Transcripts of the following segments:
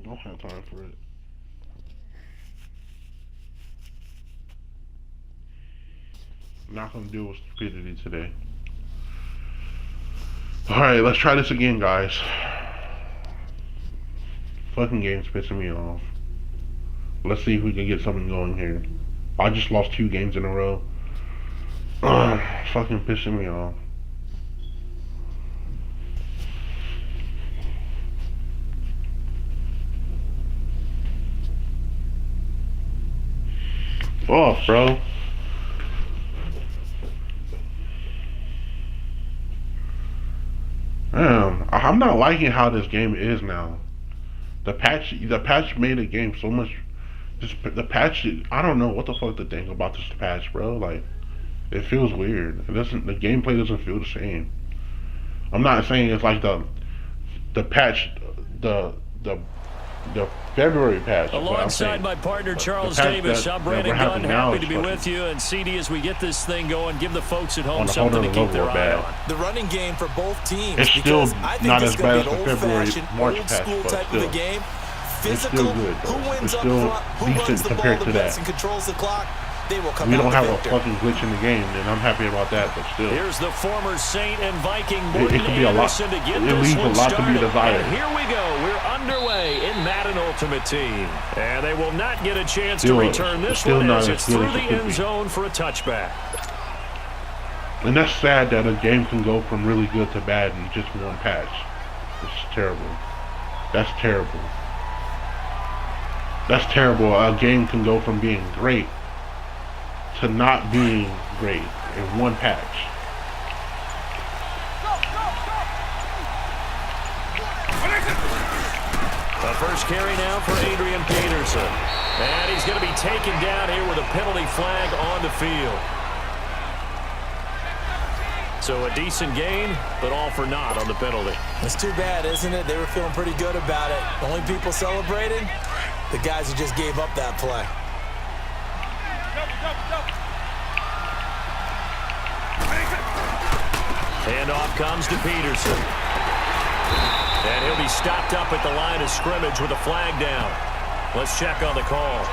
I don't have time for it. I'm not gonna deal with stupidity today. Alright, let's try this again, guys. Fucking game's pissing me off. Let's see if we can get something going here. I just lost 2 games in a row. Fucking pissing me off. Oh, bro. Damn, I'm not liking how this game is now. The patch made the game so much. The patch, I don't know what the fuck to think about this patch, bro. Like, it feels weird. It doesn't. The gameplay doesn't feel the same. I'm not saying it's like the patch, the February patch. Alongside my partner Charles Davis, I'm Brandon Gunn. Happy to be with you. And CD, as we get this thing going, give the folks at home something to keep their eye on. The running game for both teams. It's still not as bad as the February March patch, but still. Physical, it's still good, though. Who wins it's still up front, who decent compared to that. And controls the clock, they will come we don't out have victor. a fucking glitch in the game, and I'm happy about that, but still. Here's the former Saint and Viking it could be a lot. to get It leaves a lot to be desired. And here we go. We're underway in Madden Ultimate Team. And they will not get a chance to return this one as it's through the end zone for a touchback. And that's sad that a game can go from really good to bad in just one patch. It's terrible. That's terrible. That's terrible. A game can go from being great to not being great in one patch. The first carry now for Adrian Peterson. And he's going to be taken down here with a penalty flag on the field. So a decent gain, but all for naught on the penalty. It's too bad, isn't it? They were feeling pretty good about it. The only people celebrating, the guys who just gave up that play. Handoff comes to Peterson. And he'll be stopped up at the line of scrimmage with a flag down. Let's check on the call.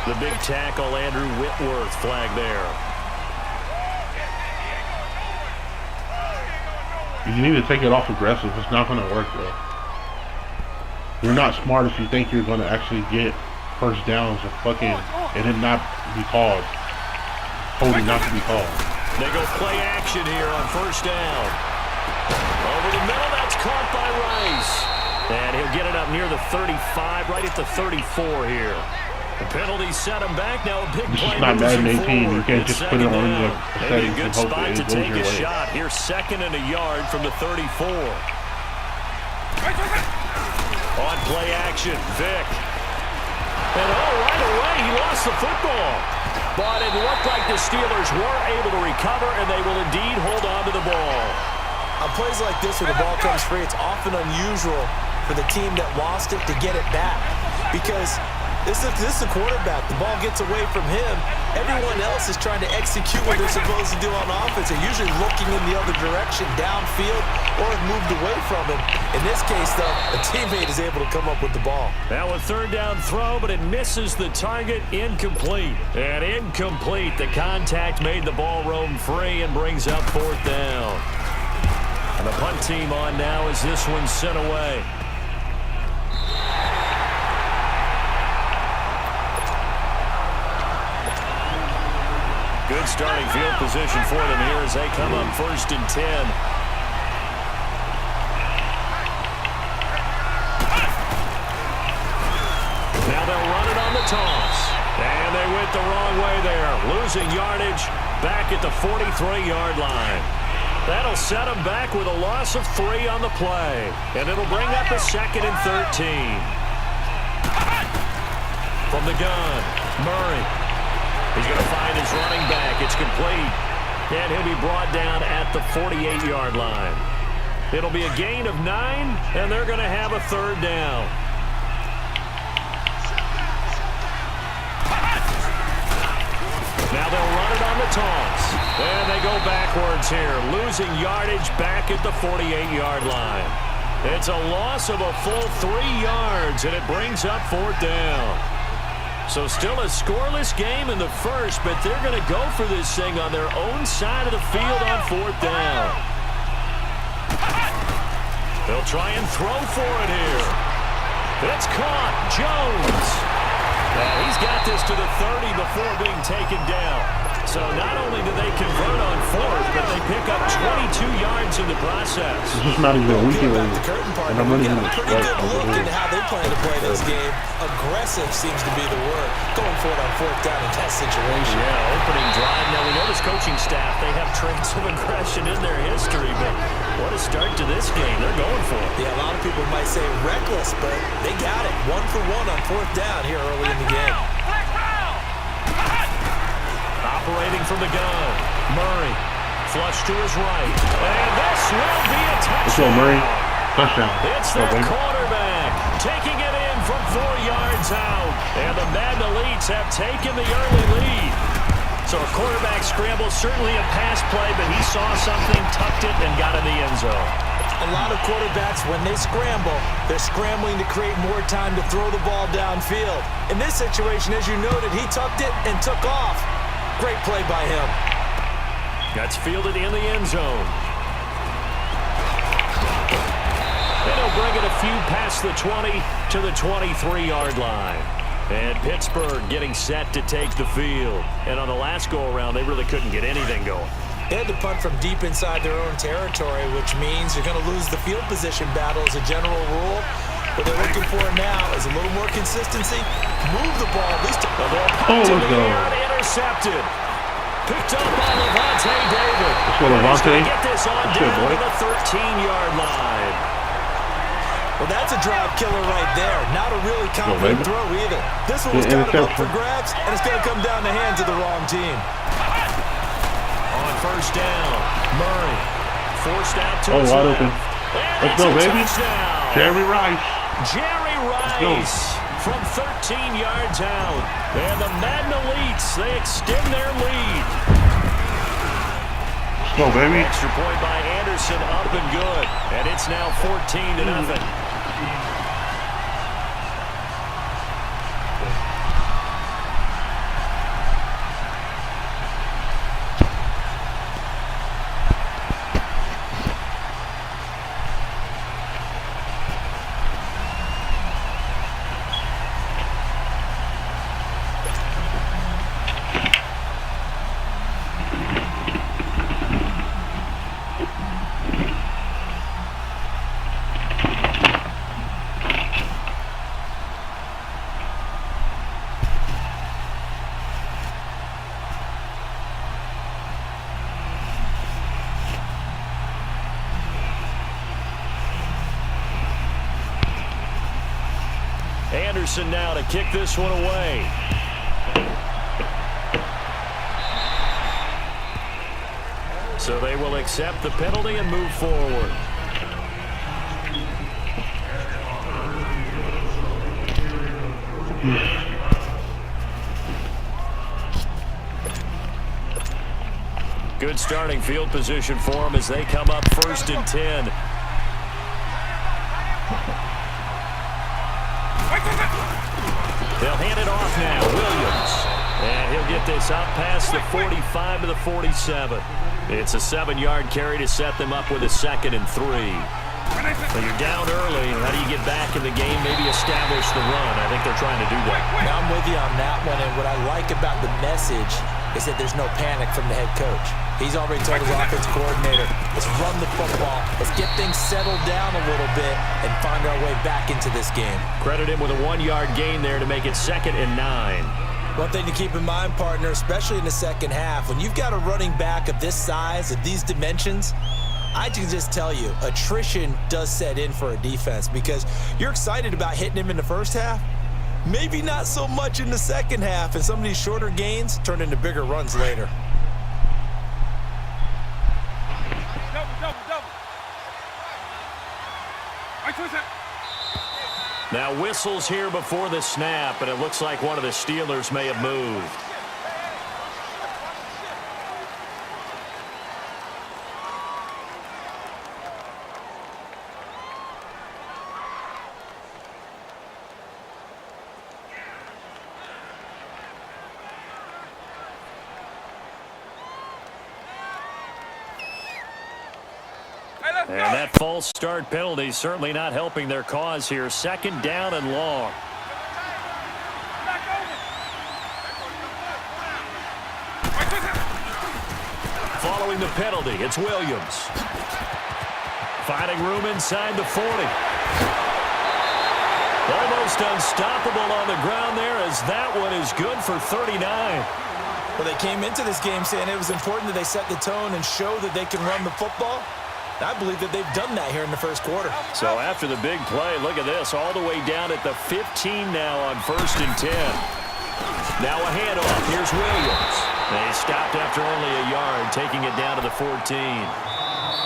The big tackle, Andrew Whitworth, flag there. You need to take it off aggressive. It's not going to work, bro. You're not smart if you think you're going to actually get first downs and it not be called. Holding not to be called. They go play action here on first down. Over the middle, that's caught by Rice. And he'll get it up near the 35, right at the 34 here. The penalty set him back. Now a big play. This is not Madden 18. You can't just put it on the settings and hope that it goes your way. Good spot to take a shot. Here's 2nd and a yard from the 34. On play action, Vick. And right away, he lost the football. But it looked like the Steelers were able to recover, and they will indeed hold on to the ball. On plays like this where the ball comes free, it's often unusual for the team that lost it to get it back. Because this is a quarterback. The ball gets away from him. Everyone else is trying to execute what they're supposed to do on offense. They're usually looking in the other direction, downfield, or have moved away from him. In this case, though, a teammate is able to come up with the ball. Now a 3rd down throw, but it misses the target. Incomplete. And incomplete. The contact made the ball roam free and brings up 4th down. And the punt team on now as this one's sent away. Good starting field position for them here as they come up 1st and 10. Now they'll run it on the toss. And they went the wrong way there. Losing yardage back at the 43-yard line. That'll set them back with a loss of 3 on the play. And it'll bring up a 2nd and 13. From the gun, Murray. He's going to find his running back. It's complete. And he'll be brought down at the 48-yard line. It'll be a gain of 9, and they're going to have a 3rd down. Now they'll run it on the toss. And they go backwards here, losing yardage back at the 48-yard line. It's a loss of a full 3 yards, and it brings up 4th down. So still a scoreless game in the first, but they're going to go for this thing on their own side of the field on 4th down. They'll try and throw for it here. It's caught. Jones. And he's got this to the 30 before being taken down. So not only do they convert on 4th, but they pick up 22 yards in the process. This is not even a weekend, and I'm running in the pretty good look into how they plan to play this game. Aggressive seems to be the word. Going for it on 4th down in that situation. Yeah, opening drive. Now we know this coaching staff, they have traits of aggression in their history, but what a start to this game. They're going for it. Yeah, a lot of people might say reckless, but they got it. 1 for 1 on 4th down here early in the game. Operating from the gun. Murray. Flush to his right. And this will be a touchdown. Let's go, Murray. Touchdown. It's their quarterback. Taking it in from 4 yards out. And the Madden Elites have taken the early lead. So a quarterback scramble, certainly a pass play, but he saw something, tucked it, and got in the end zone. A lot of quarterbacks, when they scramble, they're scrambling to create more time to throw the ball downfield. In this situation, as you noted, he tucked it and took off. Great play by him. That's fielded in the end zone. And he'll bring it a few past the 20 to the 23-yard line. And Pittsburgh getting set to take the field. And on the last go-around, they really couldn't get anything going. They had to punt from deep inside their own territory, which means you're going to lose the field position battle as a general rule. What they're looking for now is a little more consistency. Move the ball at least. Intercepted. Picked up by Levante David. Let's go, Levante. Get this on down to the 13-yard line. Well, that's a drive killer right there. Not a really confident throw either. This one was kind of up for grabs, and it's going to come down the hands of the wrong team. On 1st down, Murray forced out to his wide left. open. Let's go, baby. Jerry Rice. Jerry Rice from 13 yards out. And the Madden Elites, they extend their lead. Let's go, baby. Extra point by Anderson, up and good. And it's now 14-0. Anderson now to kick this one away. So they will accept the penalty and move forward. Good starting field position for them as they come up 1st and 10. They'll hand it off now. Williams. And he'll get this up past the 45 to the 47. It's a 7-yard carry to set them up with a 2nd and 3. So you're down early. How do you get back in the game? Maybe establish the run. I think they're trying to do that. Now I'm with you on that one. And what I like about the message is that there's no panic from the head coach. He's already told his offense coordinator, let's run the football. Let's get things settled down a little bit and find our way back into this game. Credit him with a 1-yard gain there to make it 2nd and 9. One thing to keep in mind, partner, especially in the second half, when you've got a running back of this size, of these dimensions, I can just tell you, attrition does set in for a defense because you're excited about hitting him in the first half. Maybe not so much in the second half, and some of these shorter gains turn into bigger runs later. Now whistles here before the snap, and it looks like one of the Steelers may have moved. And that false start penalty certainly not helping their cause here. Second down and long. Following the penalty, it's Williams. Finding room inside the 40. Almost unstoppable on the ground there, as that one is good for 39. Well, they came into this game saying it was important that they set the tone and show that they can run the football. I believe that they've done that here in the first quarter. So after the big play, look at this, all the way down at the 15 now on 1st and 10. Now a handoff. Here's Williams. They stopped after only a yard, taking it down to the 14.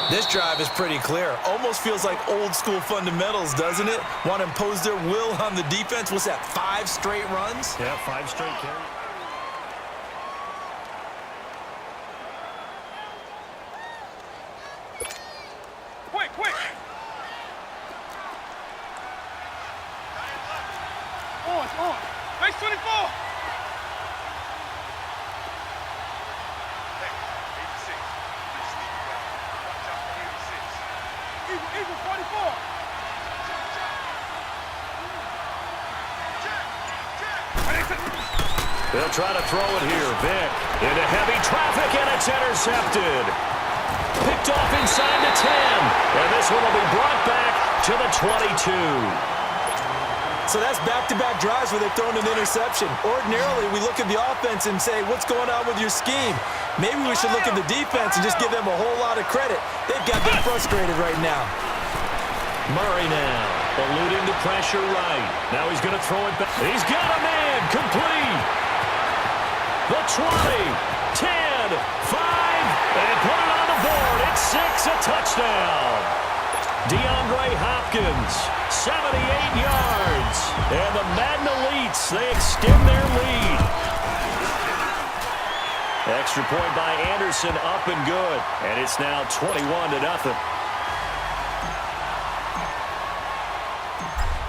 This drive is pretty clear. Almost feels like old school fundamentals, doesn't it? Want to impose their will on the defense. What's that, 5 straight runs? Yeah, 5 straight carries. Quick! On! Base 24! Eagle 44! They'll try to throw it here. Vick into heavy traffic, and it's intercepted. Picked off inside the 10. And this one will be brought back to the 22. So that's back-to-back drives where they've thrown an interception. Ordinarily, we look at the offense and say, what's going on with your scheme? Maybe we should look at the defense and just give them a whole lot of credit. They've got them frustrated right now. Murray now, eluding the pressure right. Now he's going to throw it back. He's got a man, complete. The 20, 10, 5, and put it on the board. It's 6, a touchdown. DeAndre Hopkins, 78 yards. And the Madden Elites, they extend their lead. Extra point by Anderson, up and good. And it's now 21-0.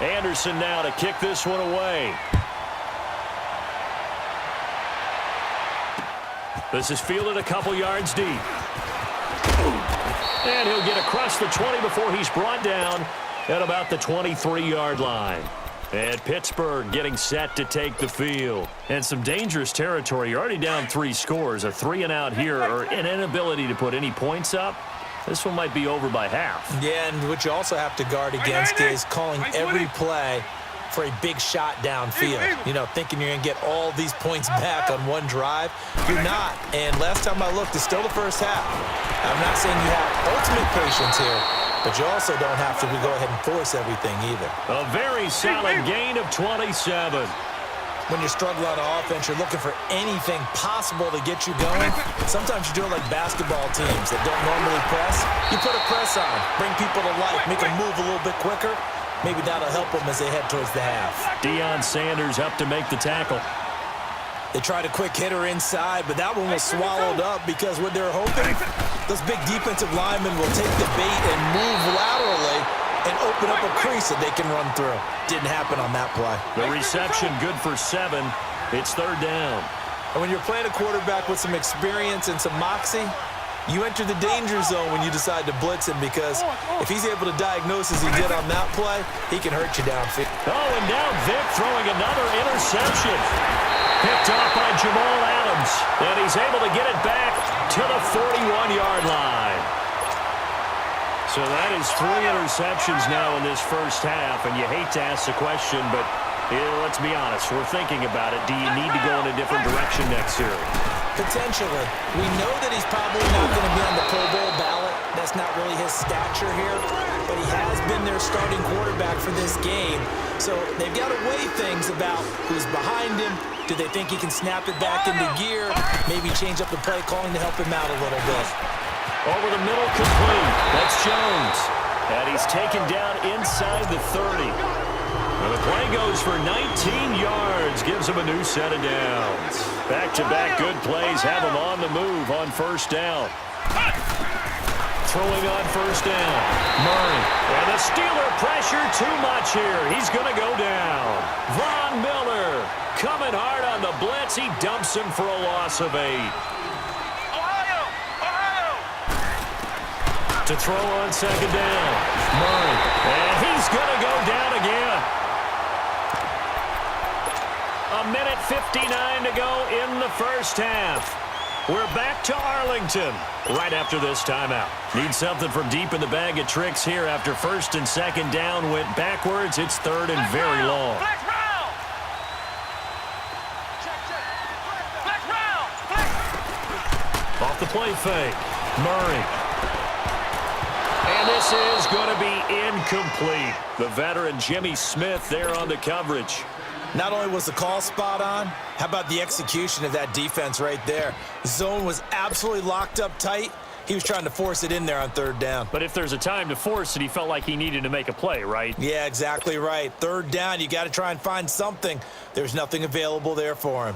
Anderson now to kick this one away. This is fielded a couple yards deep. And he'll get across the 20 before he's brought down at about the 23-yard line. And Pittsburgh getting set to take the field. And some dangerous territory. You're already down 3 scores. A 3-and-out here, or an inability to put any points up. This one might be over by half. Yeah, and what you also have to guard against is calling every play for a big shot downfield. You know, thinking you're going to get all these points back on one drive. You're not. And last time I looked, it's still the first half. I'm not saying you have ultimate patience here, but you also don't have to go ahead and force everything either. A very solid gain of 27. When you struggle on offense, you're looking for anything possible to get you going. Sometimes you do it like basketball teams that don't normally press. You put a press on, bring people to life, make them move a little bit quicker. Maybe that'll help them as they head towards the half. Deion Sanders up to make the tackle. They tried a quick hitter inside, but that one was swallowed up because what they're hoping, those big defensive linemen will take the bait and move laterally and open up a crease that they can run through. Didn't happen on that play. The reception good for 7. It's 3rd down. And when you're playing a quarterback with some experience and some moxie, you enter the danger zone when you decide to blitz him, because if he's able to diagnose as he did on that play, he can hurt you downfield. Oh, and now Vick throwing another interception. Picked off by Jamal Adams, and he's able to get it back to the 41-yard line. So that is 3 interceptions now in this first half, and you hate to ask the question, but let's be honest, we're thinking about it. Do you need to go in a different direction next series? Potentially. We know that he's probably not going to be on the Pro Bowl ballot. That's not really his stature here, but he has been their starting quarterback for this game. So they've got to weigh things about who's behind him. Do they think he can snap it back into gear? Maybe change up the play calling to help him out a little bit. Over the middle, complete. That's Jones. And he's taken down inside the 30. And the play goes for 19 yards. Gives him a new set of downs. Back-to-back good plays have him on the move on 1st down. Throwing on 1st down. Murray. And the Steeler pressure too much here. He's going to go down. Von Miller coming hard on the blitz. He dumps him for a loss of 8. To throw on second down. Murray. And he's going to go down again. 1:59 to go in the first half. We're back to Arlington right after this timeout. Need something from deep in the bag of tricks here after first and second down went backwards. It's third and very long. Off the play fake. Murray. And this is going to be incomplete. The veteran Jimmy Smith there on the coverage. Not only was the call spot on, how about the execution of that defense right there? Zone was absolutely locked up tight. He was trying to force it in there on third down. But if there's a time to force it, he felt like he needed to make a play, right? Yeah, exactly right. Third down, you got to try and find something. There's nothing available there for him.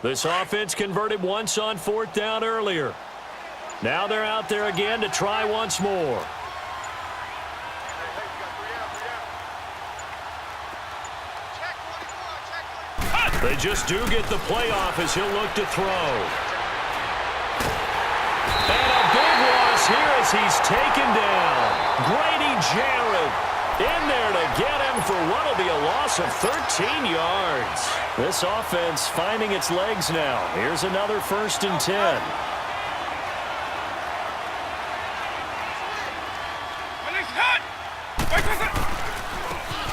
This offense converted once on fourth down earlier. Now they're out there again to try once more. They just do get the playoff as he'll look to throw. And a big loss here as he's taken down. Grady Jarrett in there to get him for what will be a loss of 13 yards. This offense finding its legs now. Here's another 1st and 10.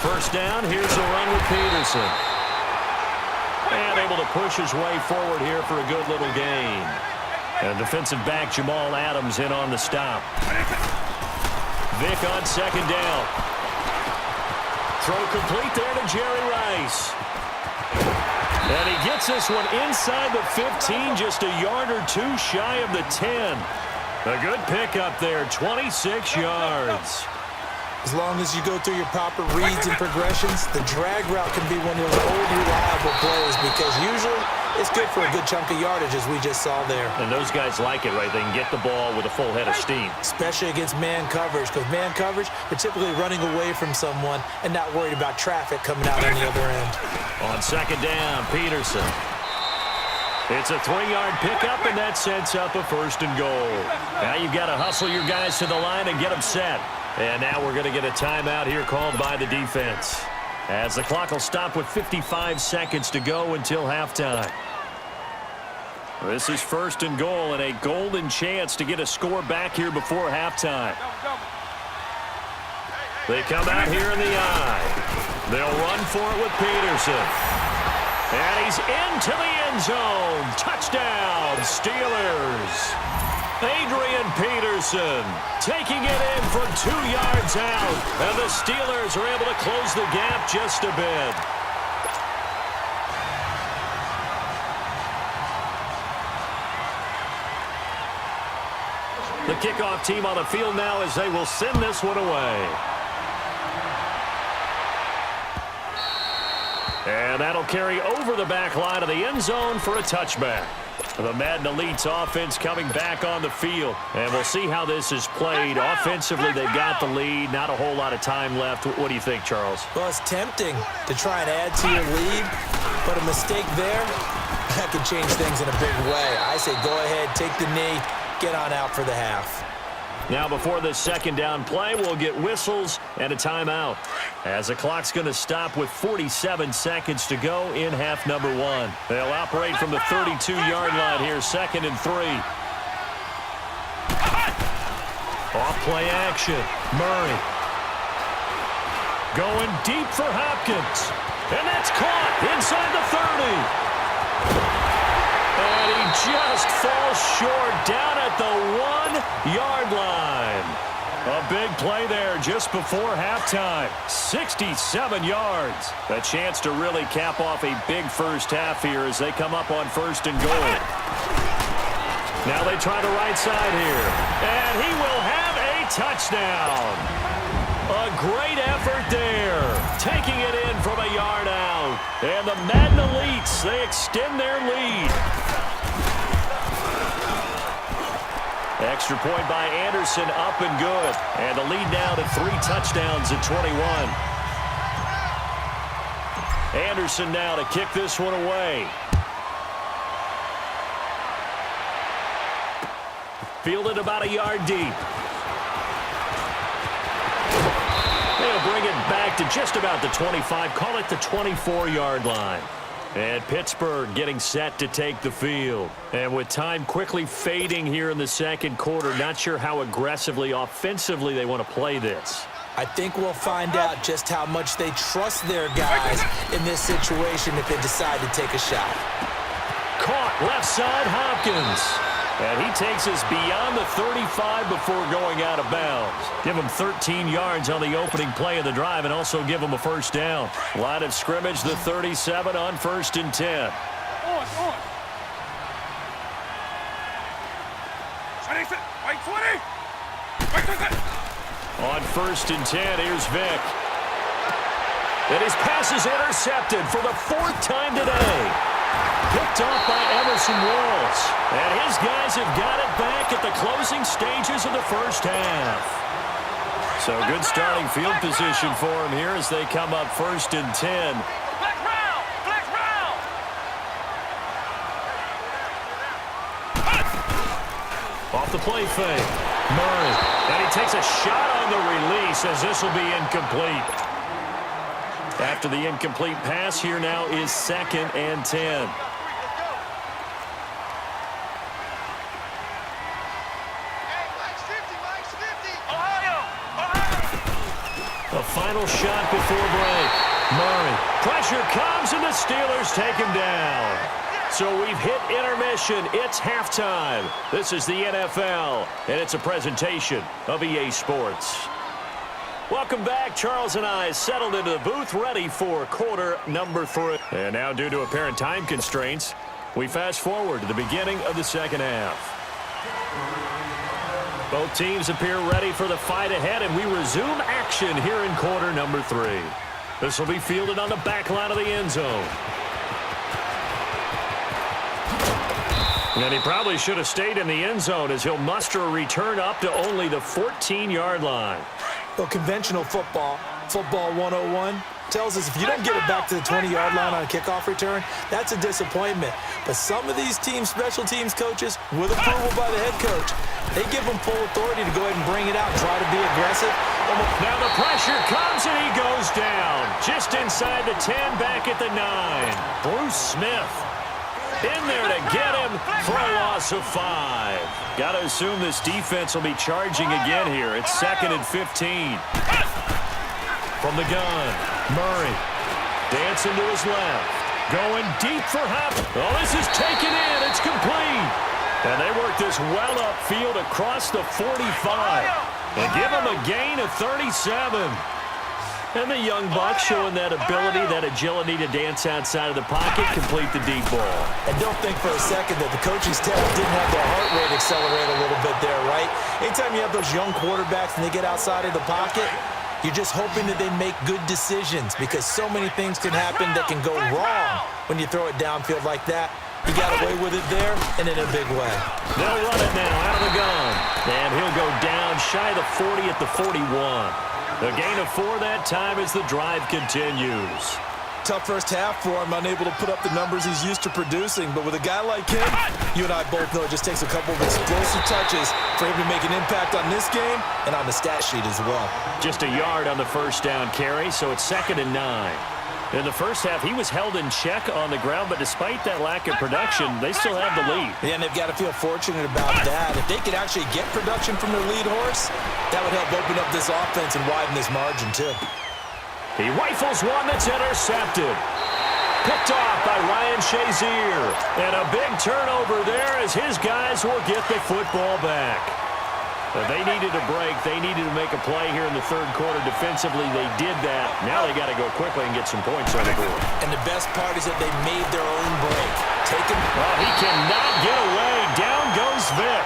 First down, here's a run with Peterson. And able to push his way forward here for a good little gain. And defensive back Jamal Adams in on the stop. Vic on second down. Throw complete there to Jerry Rice. And he gets this one inside the 15, just a yard or two shy of the 10. A good pickup there, 26 yards. As long as you go through your proper reads and progressions, the drag route can be one of those old reliable plays because usually it's good for a good chunk of yardage as we just saw there. And those guys like it, right? They can get the ball with a full head of steam. Especially against man coverage because man coverage, they're typically running away from someone and not worried about traffic coming out on the other end. On second down, Peterson. It's a 3-yard pickup, and that sets up a 1st and goal. Now you've got to hustle your guys to the line and get them set. And now we're going to get a timeout here called by the defense, as the clock will stop with 55 seconds to go until halftime. This is 1st and goal and a golden chance to get a score back here before halftime. They come out here in the eye. They'll run for it with Peterson. And he's into the end zone. Touchdown, Steelers. Adrian Peterson taking it in from 2 yards out. And the Steelers are able to close the gap just a bit. The kickoff team on the field now as they will send this one away. And that'll carry over the back line of the end zone for a touchback. The Madden Elites offense coming back on the field. And we'll see how this is played. Offensively, they've got the lead. Not a whole lot of time left. What do you think, Charles? Well, it's tempting to try and add to your lead, but a mistake there, that could change things in a big way. I say go ahead, take the knee, get on out for the half. Now before this second down play, we'll get whistles and a timeout, as the clock's going to stop with 47 seconds to go in half number 1. They'll operate from the 32-yard line here, 2nd and 3. Off play action. Murray. Going deep for Hopkins. And that's caught inside the 30. And he just falls short down at the 1-yard line. A big play there just before halftime. 67 yards. A chance to really cap off a big first half here as they come up on 1st and goal. Now they try the right side here. And he will have a touchdown. A great effort there. Taking it in from a yard out. And the Madden Elites, they extend their lead. Extra point by Anderson, up and good. And the lead now to 3 touchdowns at 21. Anderson now to kick this one away. Fielded about a yard deep. They'll bring it back to just about the 25. Call it the 24-yard line. And Pittsburgh getting set to take the field. And with time quickly fading here in the second quarter, not sure how aggressively, offensively they want to play this. I think we'll find out just how much they trust their guys in this situation if they decide to take a shot. Caught left side, Hopkins. And he takes us beyond the 35 before going out of bounds. Give him 13 yards on the opening play of the drive and also give him a first down. Line of scrimmage, the 37 on 1st and 10. On. Right 20. Right 20. On 1st and 10, here's Vick. And his pass is intercepted for the 4th time today. Picked off by Emerson Walls. And his guys have got it back at the closing stages of the first half. So good starting field position for him here as they come up 1st and 10. Flex round. Off the play fake. Murray. And he takes a shot on the release as this will be incomplete. After the incomplete pass, here now is 2nd and 10. A final shot before break. Murray. Pressure comes and the Steelers take him down. So we've hit intermission. It's halftime. This is the NFL, and it's a presentation of EA Sports. Welcome back. Charles and I settled into the booth, ready for quarter number 3. And now, due to apparent time constraints, we fast forward to the beginning of the second half. Both teams appear ready for the fight ahead, and we resume action here in quarter number 3. This will be fielded on the back line of the end zone. And he probably should have stayed in the end zone as he'll muster a return up to only the 14-yard line. Well, conventional football 101, tells us if you don't get it back to the 20-yard line on a kickoff return, that's a disappointment. But some of these teams, special teams coaches, with approval by the head coach, they give them full authority to go ahead and bring it out and try to be aggressive. Now the pressure comes and he goes down. Just inside the 10, back at the 9. Bruce Smith in there to get him for a loss of 5. Got to assume this defense will be charging again here. It's 2nd and 15. From the gun, Murray dancing to his left. Going deep for Hop. Oh, this is taken in. It's complete. And they work this well upfield across the 45. And give him a gain of 37. And the young buck showing that ability, that agility to dance outside of the pocket, complete the deep ball. And don't think for a second that the coaching staff didn't have their heart rate accelerate a little bit there, right? Anytime you have those young quarterbacks and they get outside of the pocket, you're just hoping that they make good decisions because so many things can happen that can go wrong when you throw it downfield like that. He got away with it there and in a big way. They'll run it now out of the gun. And he'll go down shy of the 40 at the 41. A gain of 4 that time as the drive continues. Tough first half for him, unable to put up the numbers he's used to producing. But with a guy like him, you and I both know it just takes a couple of explosive touches for him to make an impact on this game and on the stat sheet as well. Just a yard on the first down carry, so it's 2nd and 9. In the first half, he was held in check on the ground, but despite that lack of production, they still have the lead. Yeah, and they've got to feel fortunate about that. If they could actually get production from their lead horse, that would help open up this offense and widen this margin too. He rifles one that's intercepted. Picked off by Ryan Shazier. And a big turnover there as his guys will get the football back. They needed a break. They needed to make a play here in the third quarter. Defensively, they did that. Now they got to go quickly and get some points on the board. And the best part is that they made their own break. Oh, he cannot get away. Down goes Vick.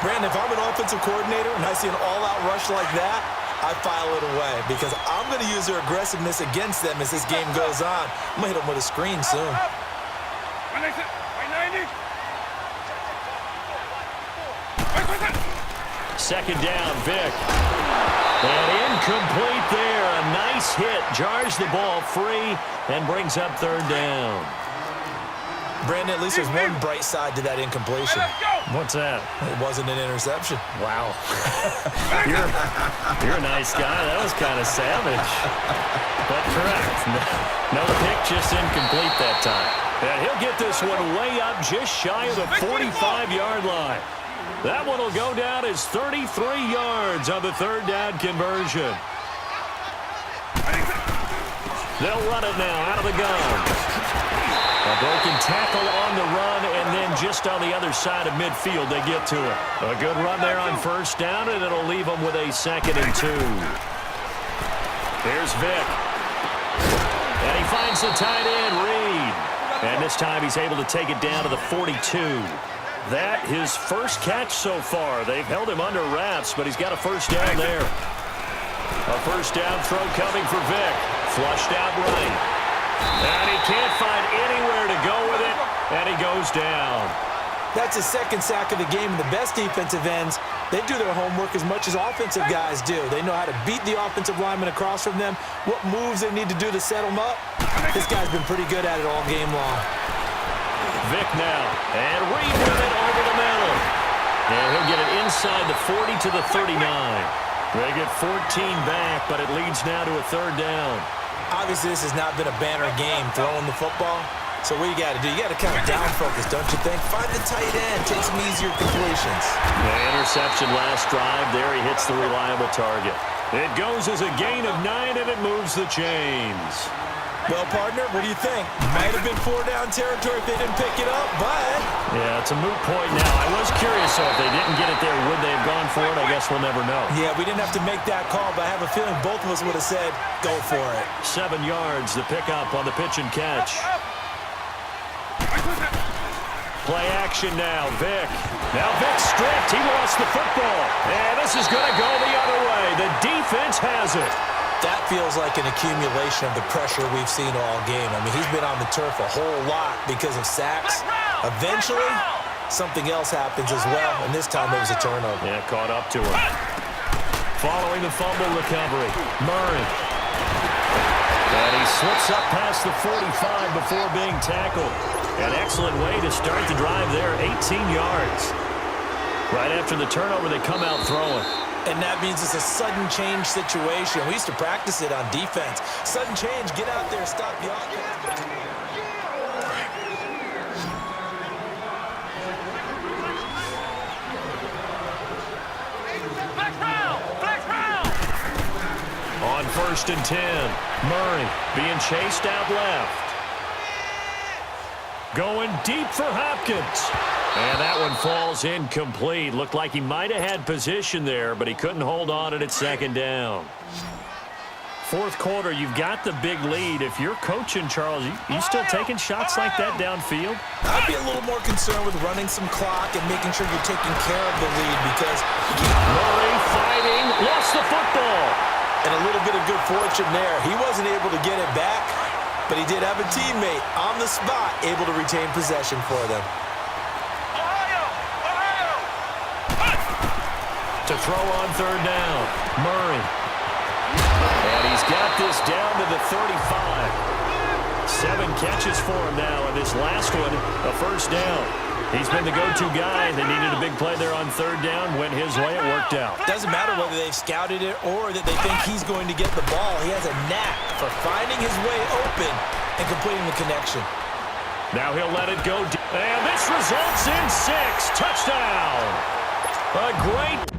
Brandon, if I'm an offensive coordinator and I see an all-out rush like that, I file it away because I'm going to use their aggressiveness against them as this game goes on. I'm going to hit them with a screen soon. Right 90. Second down, Vick. And incomplete there. A nice hit. Jars the ball free and brings up 3rd down. Brandon, at least there's one bright side to that incompletion. Let's go. What's that? It wasn't an interception. Wow. you're a nice guy. That was kind of savage. But correct. No pick, just incomplete that time. And he'll get this one way up just shy of the 45-yard line. That one will go down as 33 yards on the third down conversion. They'll run it now out of the gun. A broken tackle on the run, and then just on the other side of midfield, they get to it. A good run there on first down, and it'll leave them with a 2nd and 2. Here's Vic. And he finds the tight end, Reed. And this time he's able to take it down to the 42. That his first catch so far. They've held him under wraps, but he's got a first down there. A first down throw coming for Vic. Flushed out right. And he can't find anywhere to go with it, and he goes down. That's his 2nd sack of the game, and the best defensive ends, they do their homework as much as offensive guys do. They know how to beat the offensive lineman across from them, what moves they need to do to set them up. This guy's been pretty good at it all game long. Vic now, and Reed with it over the middle. And he'll get it inside the 40 to the 39. They get 14 back, but it leads now to a 3rd down. Obviously, this has not been a banner game throwing the football. So what you got to do, you got to kind of down focus, don't you think? Find the tight end, take some easier completions. The interception last drive. There he hits the reliable target. It goes as a gain of 9, and it moves the chains. Well, partner, what do you think? Might have been 4-down territory if they didn't pick it up, but... Yeah, it's a moot point now. I was curious, so if they didn't get it there, would they have gone for it? I guess we'll never know. Yeah, we didn't have to make that call, but I have a feeling both of us would have said, go for it. 7 yards, the pickup on the pitch and catch. Play action now, Vic. Now Vic stripped. He lost the football. And this is going to go the other way. The defense has it. That feels like an accumulation of the pressure we've seen all game. I mean, he's been on the turf a whole lot because of sacks. Eventually, something else happens as well, and this time it was a turnover. Yeah, caught up to him. Following the fumble recovery, Murray. And he slips up past the 45 before being tackled. An excellent way to start the drive there, 18 yards. Right after the turnover, they come out throwing. And that means it's a sudden change situation. We used to practice it on defense. Sudden change, get out there, stop the offense. Flex round. On 1st and 10, Murray being chased out left. Going deep for Hopkins. And that one falls incomplete. Looked like he might have had position there, but he couldn't hold on at 2nd down. 4th quarter, you've got the big lead. If you're coaching, Charles, you still taking shots like that downfield? I'd be a little more concerned with running some clock and making sure you're taking care of the lead because... Murray fighting, lost the football. And a little bit of good fortune there. He wasn't able to get it back, but he did have a teammate on the spot able to retain possession for them. To throw on 3rd down, Murray. And he's got this down to the 35. 7 catches for him now, and this last one, a first down. He's been the go-to guy. They needed a big play there on 3rd down. Went his way, it worked out. Doesn't matter whether they've scouted it or that they think he's going to get the ball. He has a knack for finding his way open and completing the connection. Now he'll let it go. And this results in 6. Touchdown. A great